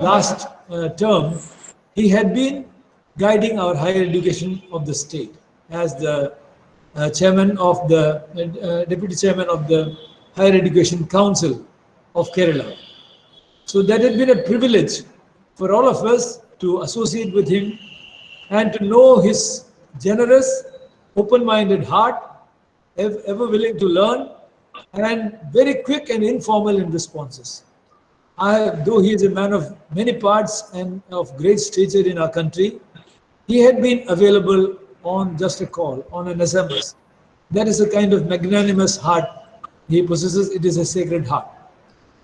last term, he had been guiding our higher education of the state as the chairman of the deputy chairman of the Higher Education Council of Kerala. So that had been a privilege for all of us to associate with him and to know his generous, open-minded heart, ever willing to learn, and very quick and informal in responses. Though he is a man of many parts and of great stature in our country, he had been available on just a call, on an SMS. That is a kind of magnanimous heart he possesses. It is a sacred heart.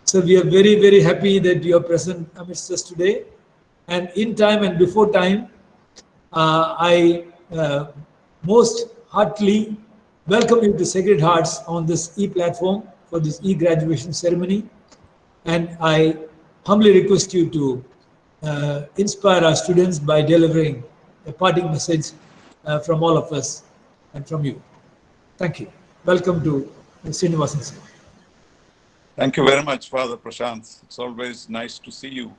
So we are very, very happy that you are present amidst us today. And in time and before time, I most heartily welcome you to Sacred Hearts on this e-platform for this e-graduation ceremony. And I humbly request you to inspire our students by delivering a parting message from all of us and from you. Thank you. Welcome to Srinivasan sir. Thank you very much, Father Prashant. It's always nice to see you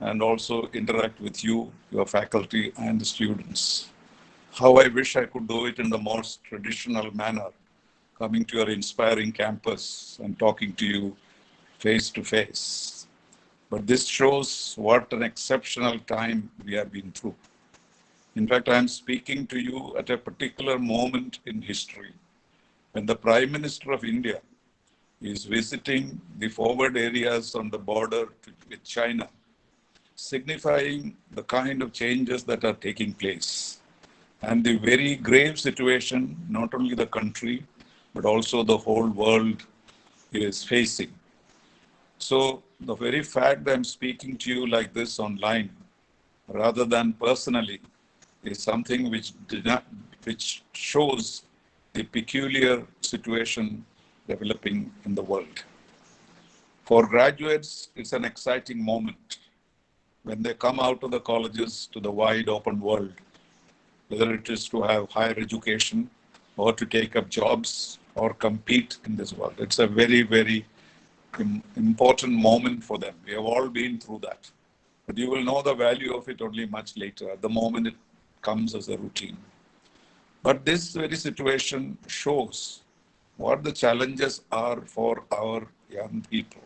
and also interact with you, your faculty, and the students. How I wish I could do it in the most traditional manner, coming to your inspiring campus and talking to you face to face. But this shows what an exceptional time we have been through. In fact, I am speaking to you at a particular moment in history when the Prime Minister of India is visiting the forward areas on the border with China, signifying the kind of changes that are taking place and the very grave situation not only the country but also the whole world is facing. So the very fact that I'm speaking to you like this online rather than personally is something which shows the peculiar situation developing in the world. For graduates, it's an exciting moment when they come out of the colleges to the wide open world, whether it is to have higher education or to take up jobs or compete in this world. It's a very, very important moment for them. We have all been through that. But you will know the value of it only much later. At the moment, it comes as a routine. But this very situation shows what the challenges are for our young people.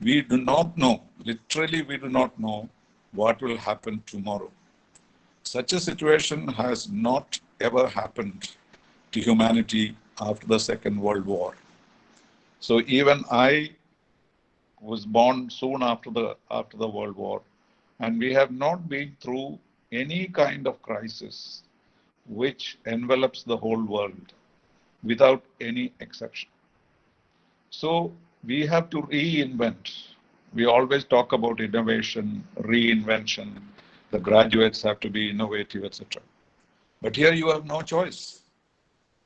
We do not know, literally we do not know what will happen tomorrow. Such a situation has not ever happened to humanity after the Second World War. So even I was born soon after the World War, and we have not been through any kind of crisis which envelops the whole world without any exception. So we have to reinvent. We always talk about innovation, reinvention. The graduates have to be innovative, etc. But here you have no choice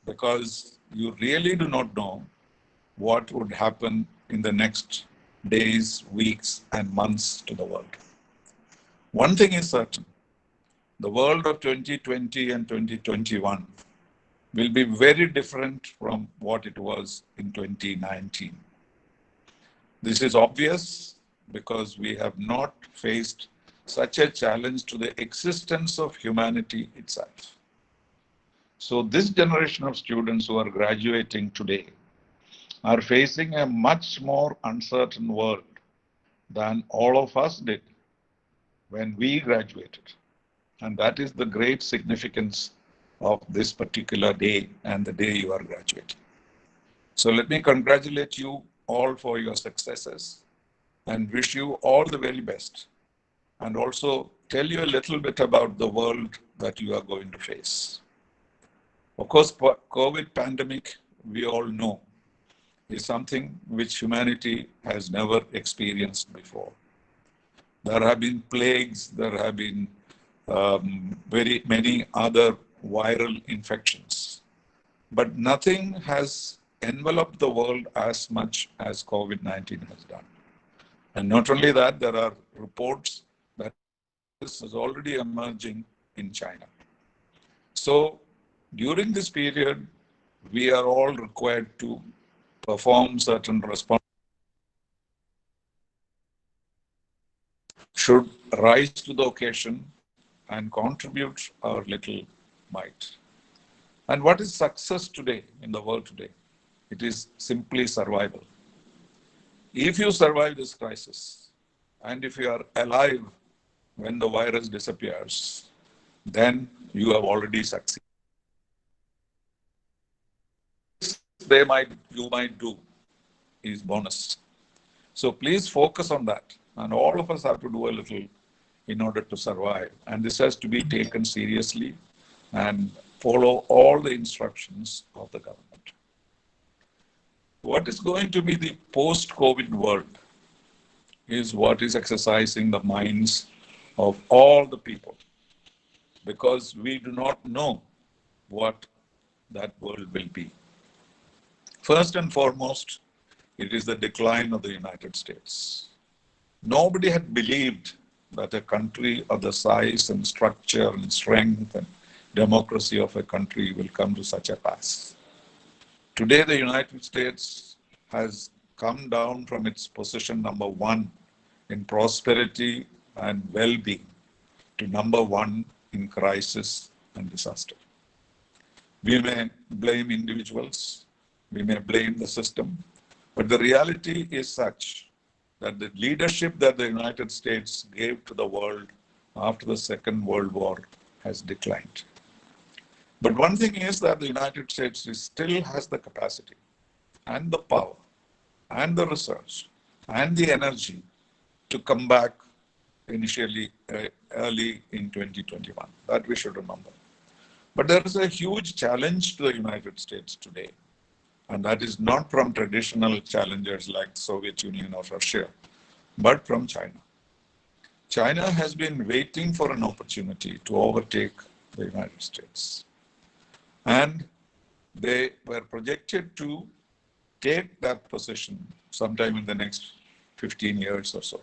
because you really do not know what would happen in the next days, weeks, and months to the world. One thing is certain, the world of 2020 and 2021 will be very different from what it was in 2019. This is obvious because we have not faced such a challenge to the existence of humanity itself. So this generation of students who are graduating today are facing a much more uncertain world than all of us did when we graduated. And that is the great significance of this particular day and the day you are graduating. So let me congratulate you all for your successes and wish you all the very best. And also tell you a little bit about the world that you are going to face. Of course, COVID pandemic, we all know, is something which humanity has never experienced before. There have been plagues, there have been very many other viral infections, but nothing has enveloped the world as much as COVID-19 has done. And not only that, there are reports that this is already emerging in China. So during this period, we are all required to perform certain responsibilities should rise to the occasion and contribute our little might. And what is success today in the world today? It is simply survival. If you survive this crisis, and if you are alive when the virus disappears, then you have already succeeded. You might do is bonus. So please focus on that. And all of us have to do a little in order to survive. And this has to be taken seriously and follow all the instructions of the government. What is going to be the post-COVID world is what is exercising the minds of all the people, because we do not know what that world will be. First and foremost, it is the decline of the United States. Nobody had believed that a country of the size and structure and strength and democracy of a country will come to such a pass. Today, the United States has come down from its position number one in prosperity and well-being to number one in crisis and disaster. We may blame individuals, we may blame the system, but the reality is such that the leadership that the United States gave to the world after the Second World War has declined. But one thing is that the United States still has the capacity and the power and the research and the energy to come back initially early in 2021. That we should remember. But there is a huge challenge to the United States today, and that is not from traditional challengers like Soviet Union or Russia, but from China. China has been waiting for an opportunity to overtake the United States. And they were projected to take that position sometime in the next 15 years or so.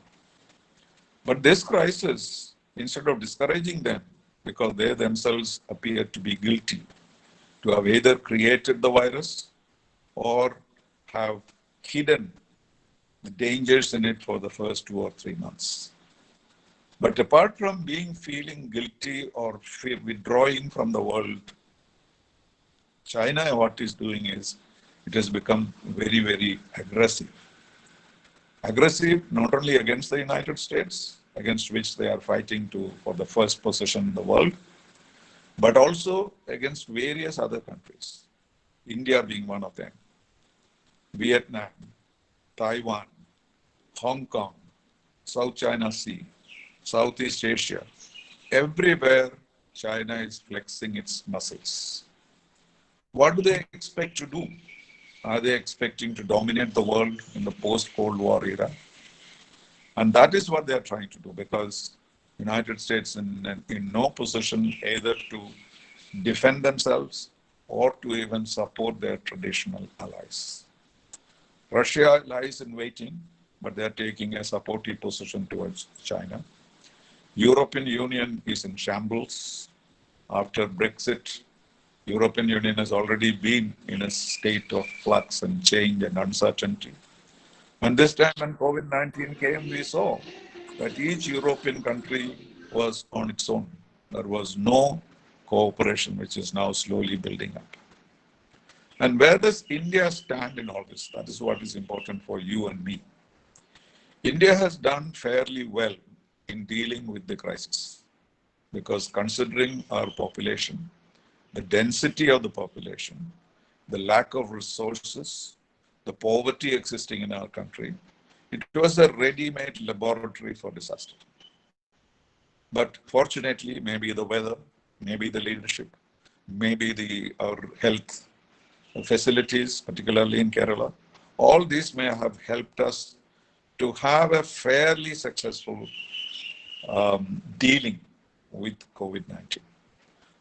But this crisis, instead of discouraging them, because they themselves appear to be guilty to have either created the virus or have hidden the dangers in it for the first 2 or 3 months. But apart from feeling guilty or withdrawing from the world, China, what it's doing is it has become very, very aggressive. Aggressive not only against the United States, against which they are fighting for the first position in the world, but also against various other countries, India being one of them, Vietnam, Taiwan, Hong Kong, South China Sea, Southeast Asia. Everywhere China is flexing its muscles. What do they expect to do? Are they expecting to dominate the world in the post-Cold War era? And that is what they are trying to do, because United States in no position either to defend themselves or to even support their traditional allies. Russia lies in waiting, but they are taking a supportive position towards China. European Union is in shambles. After Brexit, European Union has already been in a state of flux and change and uncertainty. And this time when COVID-19 came, we saw that each European country was on its own. There was no cooperation, which is now slowly building up. And where does India stand in all this? That is what is important for you and me. India has done fairly well in dealing with the crisis, because considering our population, the density of the population, the lack of resources, the poverty existing in our country, it was a ready-made laboratory for disaster. But fortunately, maybe the weather, maybe the leadership, maybe our health facilities, particularly in Kerala, all these may have helped us to have a fairly successful dealing with COVID-19.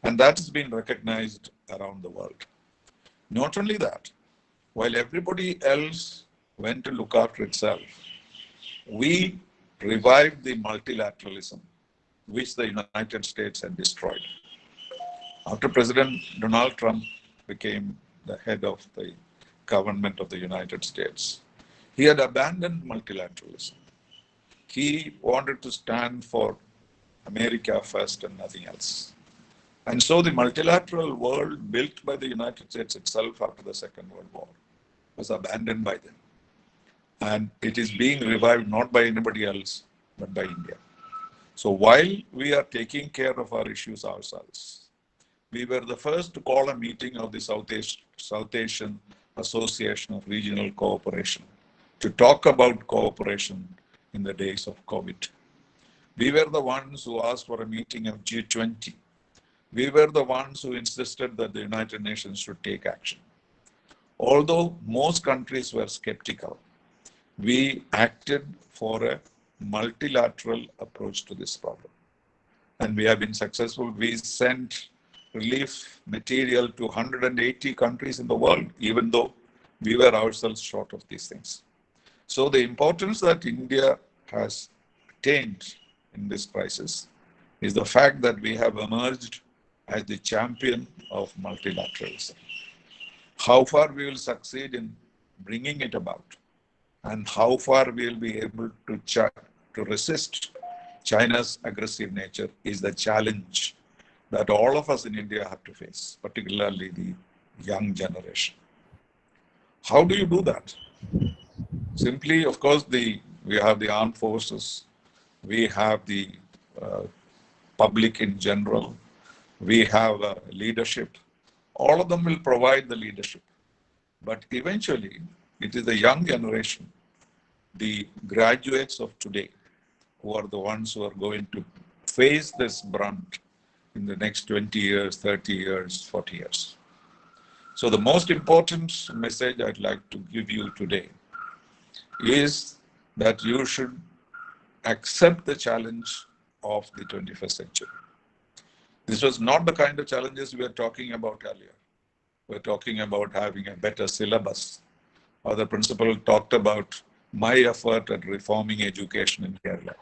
And that has been recognized around the world. Not only that, while everybody else went to look after itself, we revived the multilateralism which the United States had destroyed. After President Donald Trump became the head of the government of the United States, he had abandoned multilateralism. He wanted to stand for America first and nothing else. And so the multilateral world built by the United States itself after the Second World War was abandoned by them. And it is being revived not by anybody else, but by India. So while we are taking care of our issues ourselves, we were the first to call a meeting of the South Asian Association of Regional Cooperation to talk about cooperation in the days of COVID. We were the ones who asked for a meeting of G20. We were the ones who insisted that the United Nations should take action. Although most countries were skeptical, we acted for a multilateral approach to this problem. And we have been successful. We sent relief material to 180 countries in the world, even though we were ourselves short of these things. So the importance that India has attained in this crisis is the fact that we have emerged as the champion of multilateralism. How far we will succeed in bringing it about and how far we will be able to resist China's aggressive nature is the challenge that all of us in India have to face, particularly the young generation. How do you do that? Simply, of course, we have the armed forces, we have the public in general, we have leadership. All of them will provide the leadership. But eventually, it is the young generation, the graduates of today, who are the ones who are going to face this brunt in the next 20 years, 30 years, 40 years. So the most important message I'd like to give you today is that you should accept the challenge of the 21st century. This was not the kind of challenges we were talking about earlier. We're talking about having a better syllabus. Or the principal talked about my effort at reforming education in Kerala.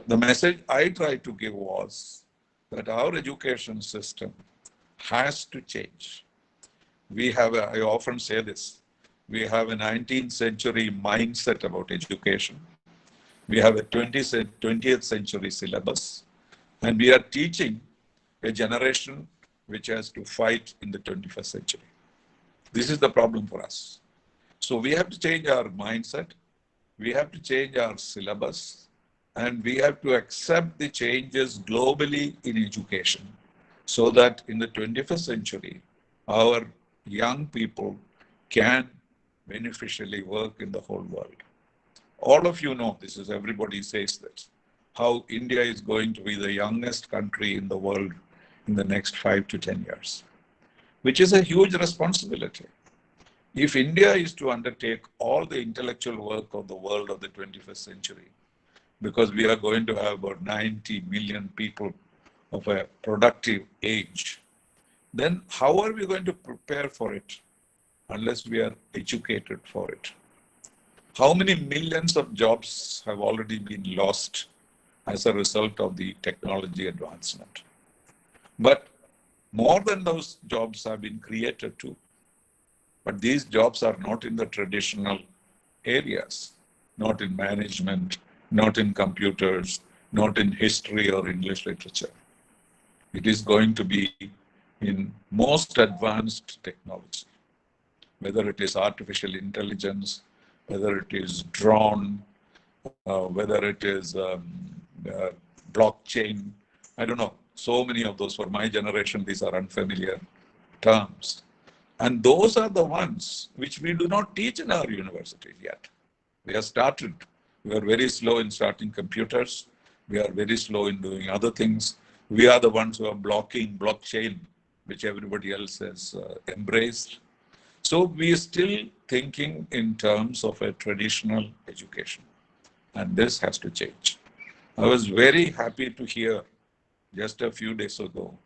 The message I tried to give was that our education system has to change. I often say this, we have a 19th century mindset about education. We have a 20th century syllabus, and we are teaching a generation which has to fight in the 21st century. This is the problem for us. So we have to change our mindset, we have to change our syllabus, and we have to accept the changes globally in education so that in the 21st century, our young people can beneficially work in the whole world. All of you know, this is everybody says this, how India is going to be the youngest country in the world in the next 5 to 10 years, which is a huge responsibility. If India is to undertake all the intellectual work of the world of the 21st century, because we are going to have about 90 million people of a productive age, then how are we going to prepare for it unless we are educated for it? How many millions of jobs have already been lost as a result of the technology advancement? But more than those jobs have been created too. But these jobs are not in the traditional areas, not in management, not in computers, not in history or English literature. It is going to be in most advanced technology, whether it is artificial intelligence, whether it is drone, whether it is blockchain. I don't know. So many of those, for my generation, these are unfamiliar terms. And those are the ones which we do not teach in our universities yet. We have started. We are very slow in starting computers. We are very slow in doing other things. We are the ones who are blocking blockchain, which everybody else has embraced. So we are still thinking in terms of a traditional education. And this has to change. I was very happy to hear just a few days ago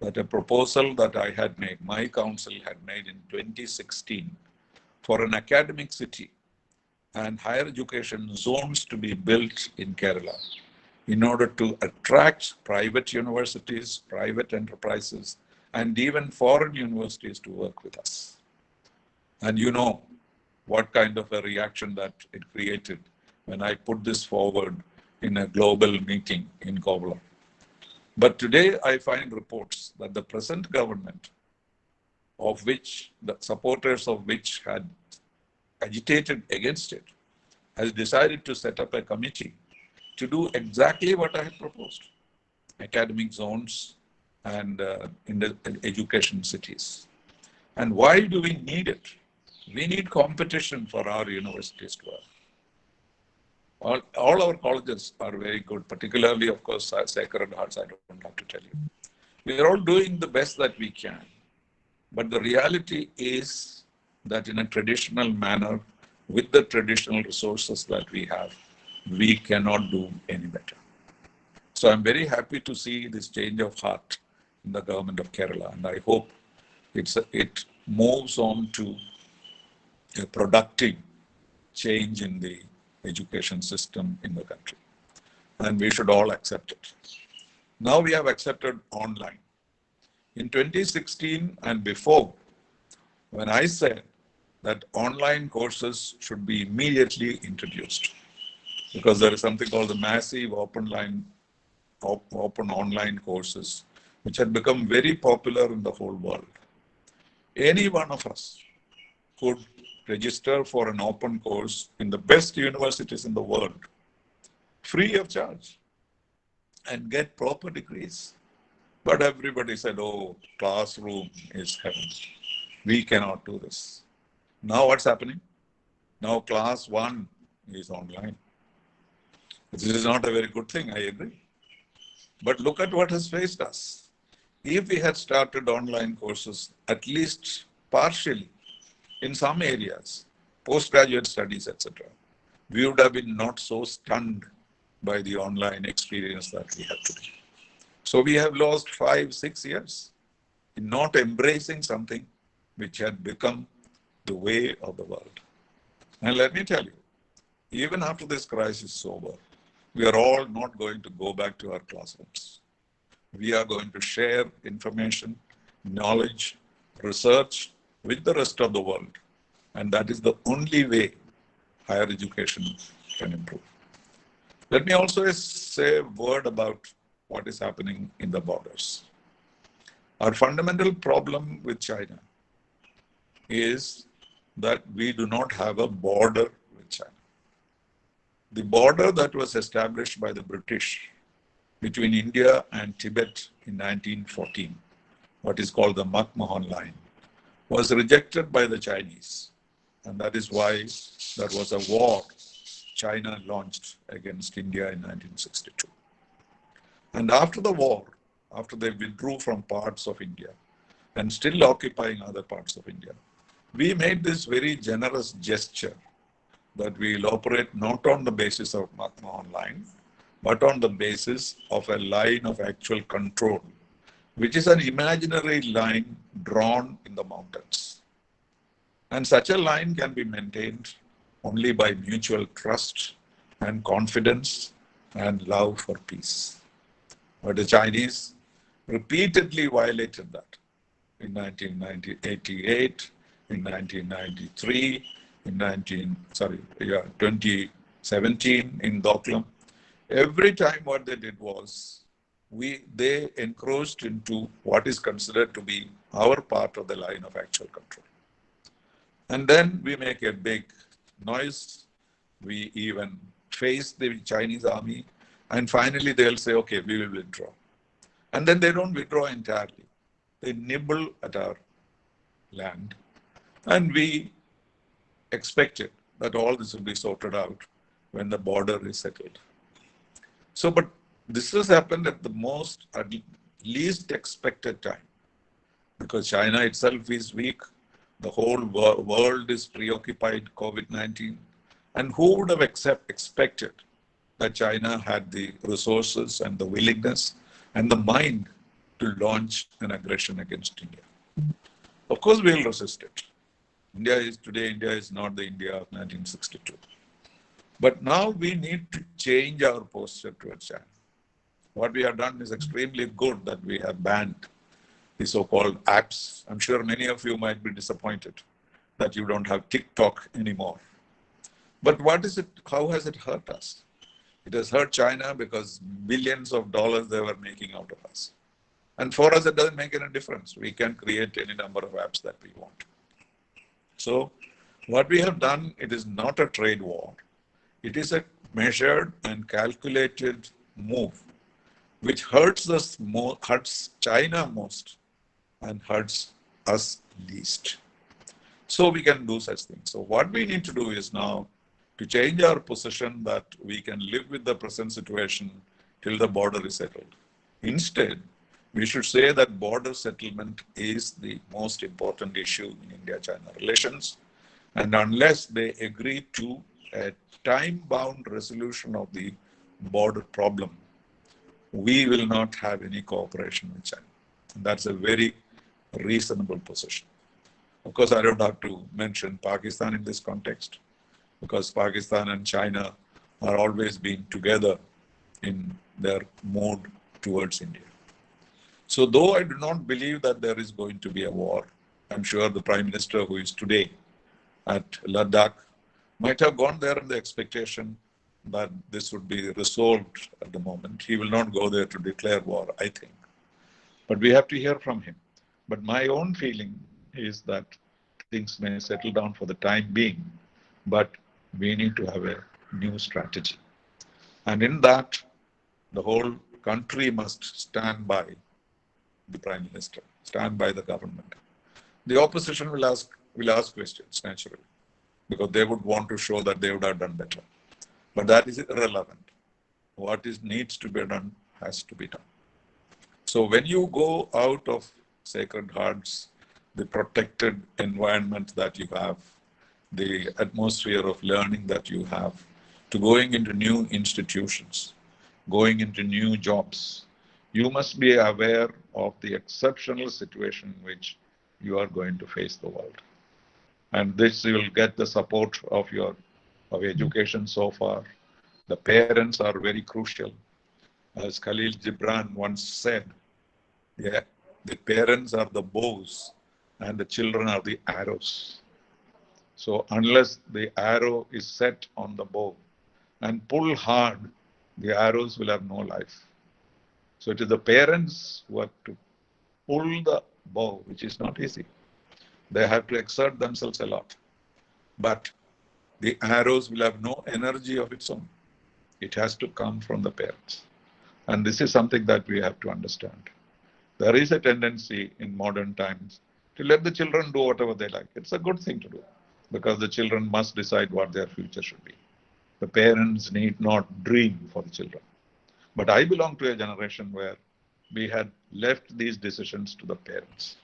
that a proposal that I had made, my council had made in 2016 for an academic city and higher education zones to be built in Kerala in order to attract private universities, private enterprises, and even foreign universities to work with us. And you know what kind of a reaction that it created when I put this forward in a global meeting in Kovalam. But today I find reports that the present government, of which the supporters of which had agitated against it, has decided to set up a committee to do exactly what I had proposed: academic zones and in the education cities. And why do we need it? We need competition for our universities to have. All our colleges are very good, particularly, of course, Sacred Hearts, I don't have to tell you. We are all doing the best that we can. But the reality is that in a traditional manner, with the traditional resources that we have, we cannot do any better. So I'm very happy to see this change of heart in the government of Kerala, and I hope it moves on to a productive change in the education system in the country. And we should all accept it. Now we have accepted online. In 2016 and before, when I said that online courses should be immediately introduced, because there is something called the massive open online courses, which had become very popular in the whole world. Any one of us could register for an open course in the best universities in the world, free of charge, and get proper degrees. But everybody said, oh, classroom is heaven. We cannot do this. Now what's happening? Now class 1 is online. This is not a very good thing, I agree. But look at what has faced us. If we had started online courses, at least partially, in some areas, postgraduate studies, etc., we would have been not so stunned by the online experience that we have today. So we have lost 5-6 years in not embracing something which had become the way of the world. And let me tell you, even after this crisis is over, we are all not going to go back to our classrooms. We are going to share information, knowledge, research with the rest of the world. And that is the only way higher education can improve. Let me also say a word about what is happening in the borders. Our fundamental problem with China is that we do not have a border with China. The border that was established by the British between India and Tibet in 1914, what is called the McMahon Line, was rejected by the Chinese. And that is why there was a war China launched against India in 1962. And after the war, after they withdrew from parts of India and still occupying other parts of India, we made this very generous gesture that we will operate not on the basis of McMahon Line, but on the basis of a line of actual control, which is an imaginary line drawn in the mountains. And such a line can be maintained only by mutual trust and confidence and love for peace. But the Chinese repeatedly violated that in 1988, in 1993, in 2017 in Doklam. Every time what they did was, they encroached into what is considered to be our part of the line of actual control. And then we make a big noise. We even face the Chinese army. And finally, they'll say, okay, we will withdraw. And then they don't withdraw entirely. They nibble at our land. And we expected that all this will be sorted out when the border is settled. So, but this has happened at the least expected time, because China itself is weak. The whole world is preoccupied COVID-19. And who would have expected that China had the resources and the willingness and the mind to launch an aggression against India? Of course, we'll resist it. India is not the India of 1962. But now we need to change our posture towards China. What we have done is extremely good, that we have banned the so-called apps. I'm sure many of you might be disappointed that you don't have TikTok anymore. But what is it? How has it hurt us? It has hurt China because billions of dollars they were making out of us. And for us, it doesn't make any difference. We can create any number of apps that we want. So what we have done, it is not a trade war. It is a measured and calculated move, which hurts us more, hurts China most, and hurts us least. So we can do such things. So what we need to do is now to change our position that we can live with the present situation till the border is settled. Instead, we should say that border settlement is the most important issue in India-China relations. And unless they agree to a time-bound resolution of the border problem, we will not have any cooperation with China. And that's a very reasonable position. Of course, I don't have to mention Pakistan in this context, because Pakistan and China are always being together in their mode towards India. So though I do not believe that there is going to be a war, I'm sure the Prime Minister who is today at Ladakh might have gone there in the expectation that this would be resolved at the moment. He will not go there to declare war, I think. But we have to hear from him. But my own feeling is that things may settle down for the time being, but we need to have a new strategy. And in that, the whole country must stand by the Prime Minister, stand by the government. The opposition will ask questions, naturally, because they would want to show that they would have done better. But that is irrelevant. What needs to be done has to be done. So when you go out of Sacred Hearts, the protected environment that you have, the atmosphere of learning that you have, to going into new institutions, going into new jobs, you must be aware of the exceptional situation in which you are going to face the world. And this you will get the support of education so far. The parents are very crucial. As Khalil Gibran once said, yeah, the parents are the bows and the children are the arrows. So unless the arrow is set on the bow and pull hard, the arrows will have no life. So it is the parents who have to pull the bow, which is not easy. They have to exert themselves a lot. But the arrows will have no energy of its own. It has to come from the parents. And this is something that we have to understand. There is a tendency in modern times to let the children do whatever they like. It's a good thing to do, because the children must decide what their future should be. The parents need not dream for the children. But I belong to a generation where we had left these decisions to the parents.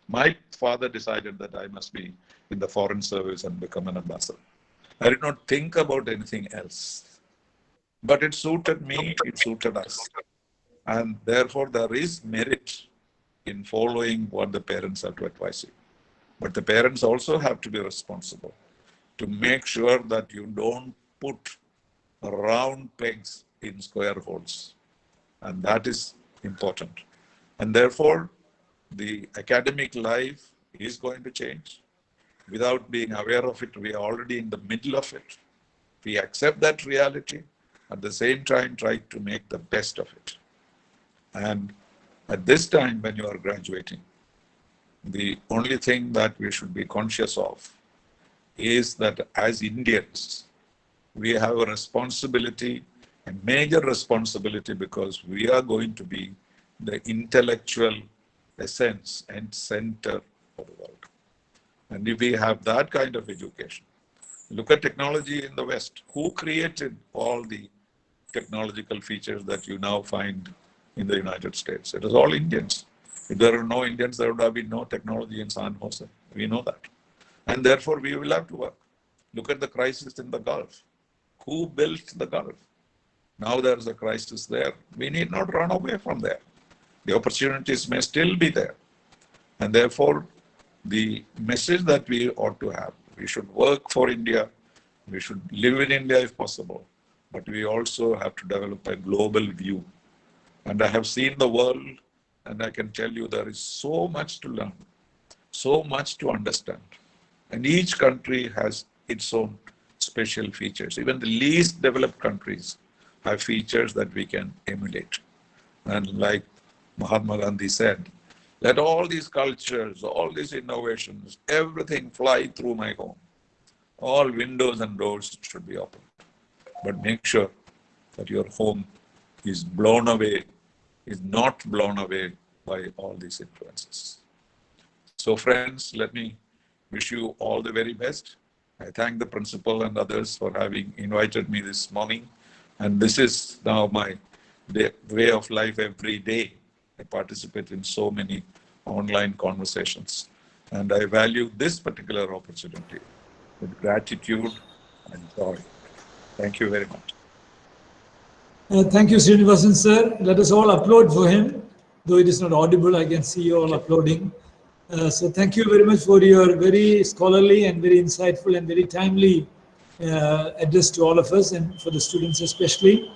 My father decided that I must be in the foreign service and become an ambassador. I did not think about anything else. But it suited me, it suited us. And therefore, there is merit in following what the parents have to advise you. But the parents also have to be responsible to make sure that you don't put round pegs in square holes. And that is important. And therefore, the academic life is going to change. Without being aware of it, we are already in the middle of it. We accept that reality, at the same time try to make the best of it. And at this time when you are graduating, the only thing that we should be conscious of is that as Indians, we have a responsibility, a major responsibility, because we are going to be the intellectual essence and center of the world. And if we have that kind of education, look at technology in the West. Who created all the technological features that you now find in the United States? It was all Indians. If there were no Indians, there would have been no technology in San Jose. We know that. And therefore, we will have to work. Look at the crisis in the Gulf. Who built the Gulf? Now there is a crisis there. We need not run away from there. The opportunities may still be there. And therefore, the message that we ought to have, we should work for India. We should live in India if possible. But we also have to develop a global view. And I have seen the world, and I can tell you there is so much to learn, so much to understand. And each country has its own special features. Even the least developed countries have features that we can emulate. And like Mahatma Gandhi said, let all these cultures, all these innovations, everything fly through my home. All windows and doors should be open. But make sure that your home is blown away, is not blown away by all these influences. So friends, let me wish you all the very best. I thank the principal and others for having invited me this morning. And this is now my way of life every day. I participate in so many online conversations. And I value this particular opportunity with gratitude and joy. Thank you very much. Thank you, Srinivasan sir. Let us all applaud for him. Though it is not audible, I can see you all applauding. So thank you very much for your very scholarly and very insightful and very timely address to all of us and for the students especially.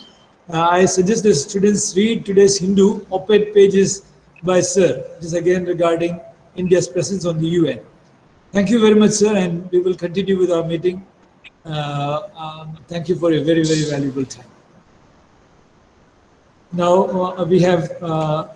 I suggest the students read today's Hindu op-ed pages by Sir. This is again regarding India's presence on the UN. Thank you very much, sir, and we will continue with our meeting. Thank you for your very, very valuable time. Now we have